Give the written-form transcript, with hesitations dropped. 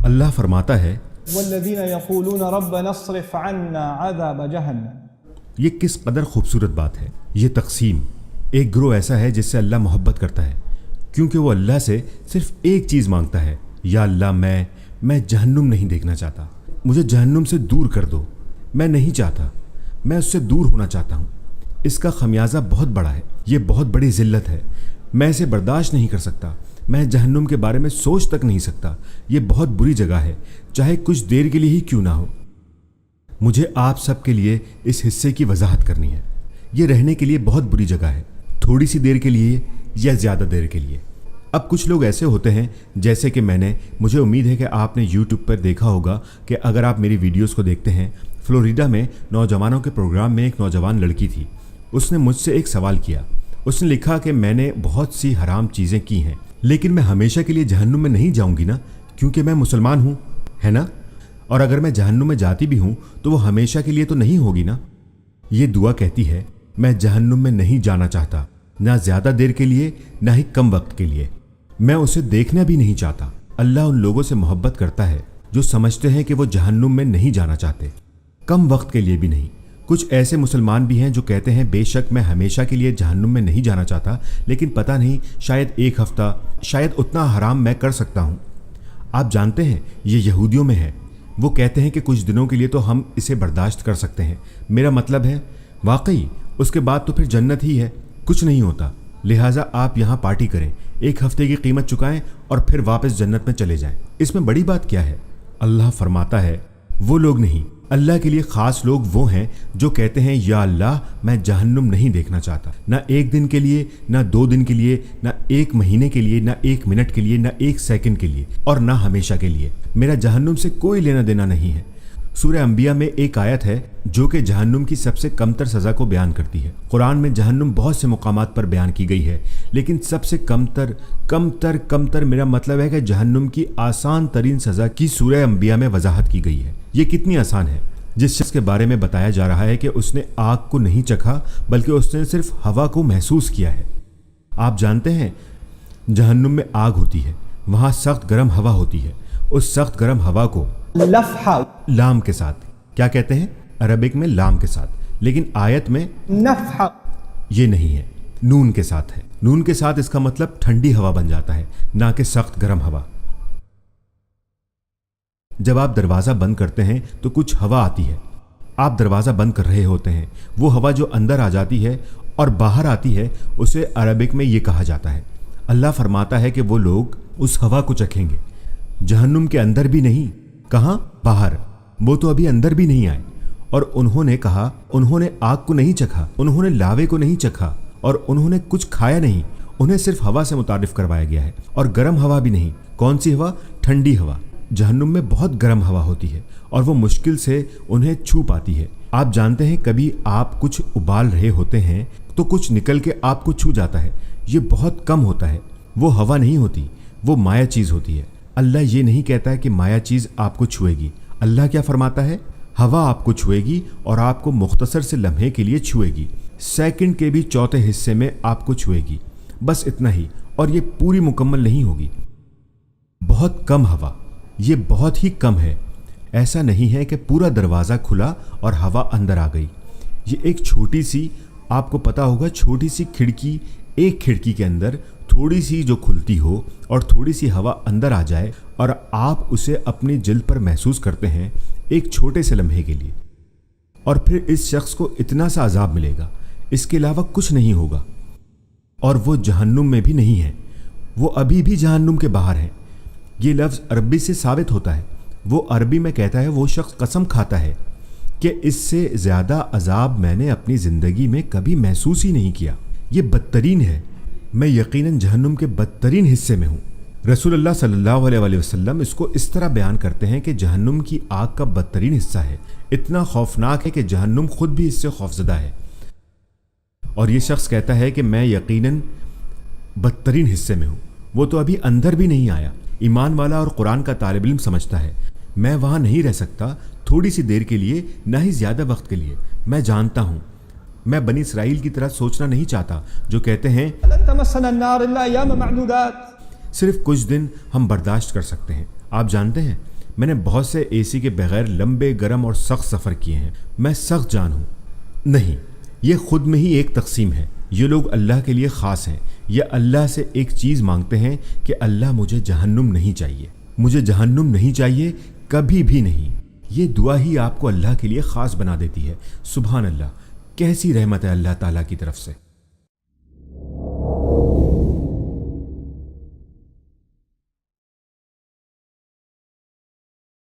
اللہ فرماتا ہے والذین یقولون ربنا اصرف عنا عذاب جہنم۔ یہ کس قدر خوبصورت بات ہے۔ یہ تقسیم، ایک گروہ ایسا ہے جس سے اللہ محبت کرتا ہے کیونکہ وہ اللہ سے صرف ایک چیز مانگتا ہے، یا اللہ میں جہنم نہیں دیکھنا چاہتا، مجھے جہنم سے دور کر دو، میں نہیں چاہتا، میں اس سے دور ہونا چاہتا ہوں۔ اس کا خمیازہ بہت بڑا ہے، یہ بہت بڑی ذلت ہے، میں اسے برداشت نہیں کر سکتا، میں جہنم کے بارے میں سوچ تک نہیں سکتا، یہ بہت بری جگہ ہے، چاہے کچھ دیر کے لیے ہی کیوں نہ ہو۔ مجھے آپ سب کے لیے اس حصے کی وضاحت کرنی ہے۔ یہ رہنے کے لیے بہت بری جگہ ہے، تھوڑی سی دیر کے لیے یا زیادہ دیر کے لیے۔ اب کچھ لوگ ایسے ہوتے ہیں جیسے کہ مجھے امید ہے کہ آپ نے یوٹیوب پر دیکھا ہوگا کہ اگر آپ میری ویڈیوز کو دیکھتے ہیں، فلوریڈا میں نوجوانوں کے پروگرام میں ایک نوجوان لڑکی تھی۔ اس نے مجھ سے ایک سوال کیا۔ اس نے لکھا کہ میں نے بہت سی حرام چیزیں کی ہیں لیکن میں ہمیشہ کے لیے جہنم میں نہیں جاؤں گی نا، کیونکہ میں مسلمان ہوں، ہے نا؟ اور اگر میں جہنم میں جاتی بھی ہوں تو وہ ہمیشہ کے لیے تو نہیں ہوگی نا۔ یہ دعا کہتی ہے میں جہنم میں نہیں جانا چاہتا، نہ زیادہ دیر کے لیے نہ ہی کم وقت کے لیے، میں اسے دیکھنا بھی نہیں چاہتا۔ اللہ ان لوگوں سے محبت کرتا ہے جو سمجھتے ہیں کہ وہ جہنم میں نہیں جانا چاہتے، کم وقت کے لیے بھی نہیں۔ کچھ ایسے مسلمان بھی ہیں جو کہتے ہیں بے شک میں ہمیشہ کے لیے جہنم میں نہیں جانا چاہتا، لیکن پتہ نہیں شاید ایک ہفتہ، شاید اتنا حرام میں کر سکتا ہوں۔ آپ جانتے ہیں یہ یہودیوں میں ہے، وہ کہتے ہیں کہ کچھ دنوں کے لیے تو ہم اسے برداشت کر سکتے ہیں۔ میرا مطلب ہے واقعی اس کے بعد تو پھر جنت ہی ہے، کچھ نہیں ہوتا، لہٰذا آپ یہاں پارٹی کریں، ایک ہفتے کی قیمت چکائیں اور پھر واپس جنت میں چلے جائیں۔ اس میں بڑی بات کیا ہے؟ اللہ فرماتا ہے وہ لوگ نہیں، اللہ کے لیے خاص لوگ وہ ہیں جو کہتے ہیں یا اللہ میں جہنم نہیں دیکھنا چاہتا، نہ ایک دن کے لیے، نہ 2 دن کے لیے، نہ 1 مہینے کے لیے، نہ 1 منٹ کے لیے، نہ 1 سیکنڈ کے لیے، اور نہ ہمیشہ کے لیے۔ میرا جہنم سے کوئی لینا دینا نہیں ہے۔ سورہ انبیاء میں ایک آیت ہے جو کہ جہنم کی سب سے کم تر سزا کو بیان کرتی ہے۔ قرآن میں جہنم بہت سے مقامات پر بیان کی گئی ہے، لیکن سب سے کم تر میرا مطلب ہے کہ جہنم کی آسان ترین سزا کی سورہ انبیاء میں وضاحت کی گئی ہے۔ یہ کتنی آسان ہے؟ جس شخص کے بارے میں بتایا جا رہا ہے کہ اس نے آگ کو نہیں چکھا بلکہ اس نے صرف ہوا کو محسوس کیا ہے۔ آپ جانتے ہیں جہنم میں آگ ہوتی ہے، وہاں سخت گرم ہوا ہوتی ہے، اس سخت گرم ہوا کو لفحہ، لام کے ساتھ کیا کہتے ہیں؟ عربک میں لام کے ساتھ، لیکن آیت میں نفحہ، یہ نہیں ہے، نون کے ساتھ ہے۔ نون کے ساتھ اس کا مطلب ٹھنڈی ہوا بن جاتا ہے، نہ کہ سخت گرم ہوا۔ جب آپ دروازہ بند کرتے ہیں تو کچھ ہوا آتی ہے، آپ دروازہ بند کر رہے ہوتے ہیں، وہ ہوا جو اندر آ جاتی ہے اور باہر آتی ہے اسے عربک میں یہ کہا جاتا ہے۔ اللہ فرماتا ہے کہ وہ لوگ اس ہوا کو چکھیں گے، جہنم کے اندر بھی نہیں، کہاں؟ باہر، وہ تو ابھی اندر بھی نہیں آئے۔ اور انہوں نے کہا انہوں نے آگ کو نہیں چکھا، انہوں نے لاوے کو نہیں چکھا، اور انہوں نے کچھ کھایا نہیں، انہیں صرف ہوا سے متعارف کروایا گیا ہے، اور گرم ہوا بھی نہیں۔ کون سی ہوا؟ ٹھنڈی ہوا۔ جہنم میں بہت گرم ہوا ہوتی ہے اور وہ مشکل سے انہیں چھو پاتی ہے۔ آپ جانتے ہیں کبھی آپ کچھ ابال رہے ہوتے ہیں تو کچھ نکل کے آپ کو چھو جاتا ہے، یہ بہت کم ہوتا ہے، وہ ہوا نہیں ہوتی، وہ مایا چیز ہوتی ہے۔ اللہ یہ نہیں کہتا ہے کہ مایا چیز آپ کو چھوئے گی۔ اللہ کیا فرماتا ہے؟ ہوا آپ کو چھوئے گی اور آپ کو مختصر سے لمحے کے لیے چھوئے گی، سیکنڈ کے بھی چوتھے حصے میں آپ کو چھوئے گی، بس اتنا ہی، اور یہ پوری مکمل نہیں ہوگی۔ بہت کم ہوا، یہ بہت ہی کم ہے۔ ایسا نہیں ہے کہ پورا دروازہ کھلا اور ہوا اندر آ گئی۔ یہ ایک چھوٹی سی، آپ کو پتا ہوگا، چھوٹی سی کھڑکی، ایک کھڑکی کے اندر تھوڑی سی جو کھلتی ہو اور تھوڑی سی ہوا اندر آ جائے اور آپ اسے اپنی جلد پر محسوس کرتے ہیں ایک چھوٹے سے لمحے کے لیے، اور پھر اس شخص کو اتنا سا عذاب ملے گا، اس کے علاوہ کچھ نہیں ہوگا، اور وہ جہنم میں بھی نہیں ہے، وہ ابھی بھی جہنم کے باہر ہے۔ یہ لفظ عربی سے ثابت ہوتا ہے، وہ عربی میں کہتا ہے، وہ شخص قسم کھاتا ہے کہ اس سے زیادہ عذاب میں نے اپنی زندگی میں کبھی محسوس ہی نہیں کیا، یہ بدترین ہے، میں یقیناً جہنم کے بدترین حصے میں ہوں۔ رسول اللہ صلی اللہ علیہ وسلم اس کو اس طرح بیان کرتے ہیں کہ جہنم کی آگ کا بدترین حصہ ہے، اتنا خوفناک ہے کہ جہنم خود بھی اس سے خوفزدہ ہے، اور یہ شخص کہتا ہے کہ میں یقیناً بدترین حصے میں ہوں، وہ تو ابھی اندر بھی نہیں آیا۔ ایمان والا اور قرآن کا طالب علم سمجھتا ہے میں وہاں نہیں رہ سکتا تھوڑی سی دیر کے لیے، نہ ہی زیادہ وقت کے لیے۔ میں جانتا ہوں، میں بنی اسرائیل کی طرح سوچنا نہیں چاہتا جو کہتے ہیں تمسنا النار الا ایام معدودات، صرف کچھ دن ہم برداشت کر سکتے ہیں، آپ جانتے ہیں میں نے بہت سے اے سی کے بغیر لمبے گرم اور سخت سفر کیے ہیں، میں سخت جان ہوں۔ نہیں، یہ خود میں ہی ایک تقسیم ہے۔ یہ لوگ اللہ کے لیے خاص ہیں، یہ اللہ سے ایک چیز مانگتے ہیں کہ اللہ مجھے جہنم نہیں چاہیے، مجھے جہنم نہیں چاہیے، کبھی بھی نہیں۔ یہ دعا ہی آپ کو اللہ کے لیے خاص بنا دیتی ہے۔ سبحان اللہ، کیسی رحمت ہے اللہ تعالیٰ کی طرف سے۔